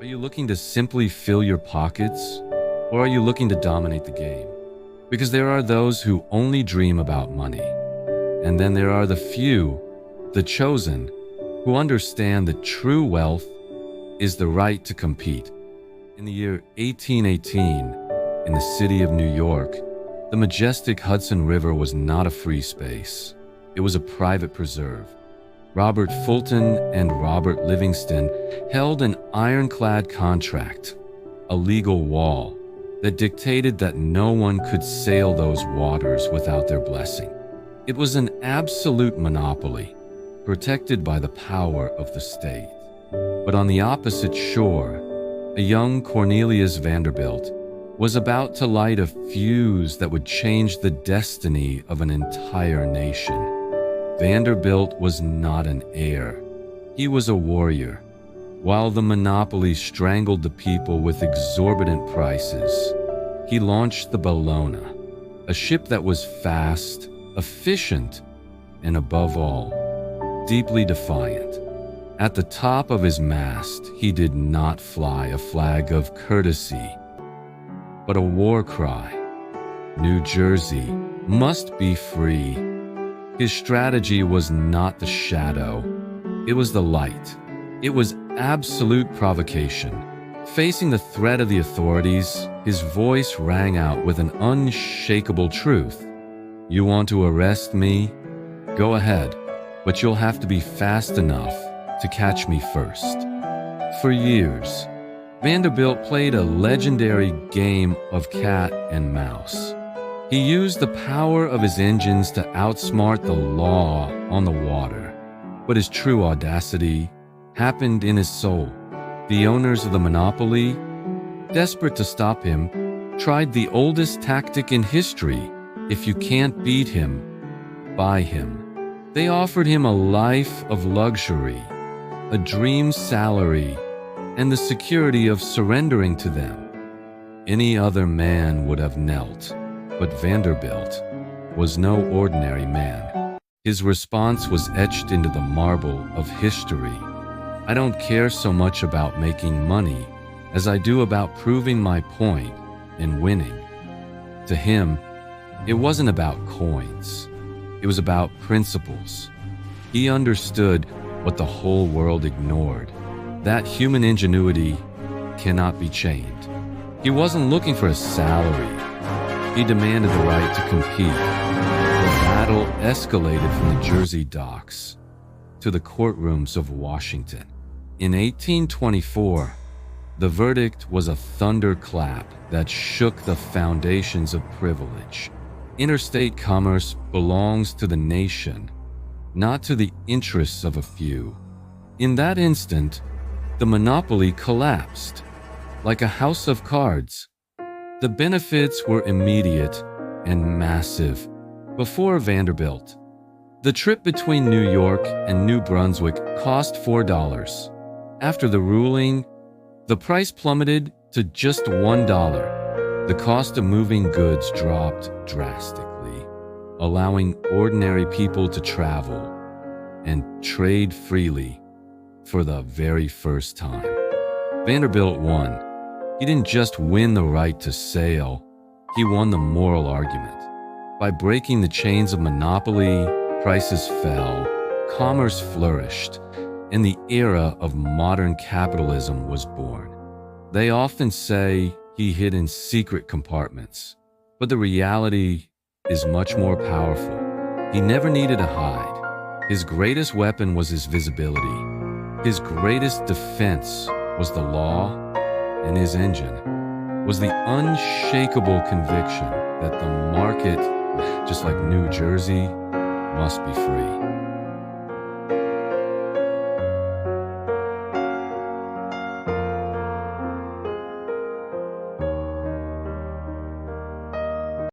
Are you looking to simply fill your pockets, or are you looking to dominate the game? Because there are those who only dream about money, and then there are the few, the chosen, who understand that true wealth is the right to compete. In the year 1818, in the city of New York, the majestic Hudson River was not a free space. It was a private preserve. Robert Fulton and Robert Livingston held an ironclad contract, a legal wall that dictated that no one could sail those waters without their blessing. It was an absolute monopoly, protected by the power of the state. But on the opposite shore, a young Cornelius Vanderbilt was about to light a fuse that would change the destiny of an entire nation. Vanderbilt was not an heir. He was a warrior. While the monopoly strangled the people with exorbitant prices, he launched the Bellona, a ship that was fast, efficient, and above all, deeply defiant. At the top of his mast, he did not fly a flag of courtesy, but a war cry. New Jersey must be free. His strategy was not the shadow, it was the light. It was absolute provocation. Facing the threat of the authorities, his voice rang out with an unshakable truth. You want to arrest me? Go ahead, but you'll have to be fast enough to catch me first. For years, Vanderbilt played a legendary game of cat and mouse. He used the power of his engines to outsmart the law on the water, but his true audacity happened in his soul. The owners of the monopoly, desperate to stop him, tried the oldest tactic in history. If you can't beat him, buy him. They offered him a life of luxury, a dream salary, and the security of surrendering to them. Any other man would have knelt, but Vanderbilt was no ordinary man. His response was etched into the marble of history. I don't care so much about making money as I do about proving my point and winning. To him, it wasn't about coins. It was about principles. He understood what the whole world ignored, that human ingenuity cannot be chained. He wasn't looking for a salary. He demanded the right to compete. The battle escalated from the Jersey docks to the courtrooms of Washington. In 1824, the verdict was a thunderclap that shook the foundations of privilege. Interstate commerce belongs to the nation, not to the interests of a few. In that instant, the monopoly collapsed, like a house of cards. The benefits were immediate and massive. Before Vanderbilt, the trip between New York and New Brunswick cost $4. After the ruling, the price plummeted to just $1. The cost of moving goods dropped drastically, allowing ordinary people to travel and trade freely for the very first time. Vanderbilt won. He didn't just win the right to sail, he won the moral argument. By breaking the chains of monopoly, prices fell, commerce flourished, and the era of modern capitalism was born. They often say he hid in secret compartments, but the reality is much more powerful. He never needed to hide. His greatest weapon was his visibility. His greatest defense was the law, and his engine was the unshakable conviction that the market, just like New Jersey, must be free.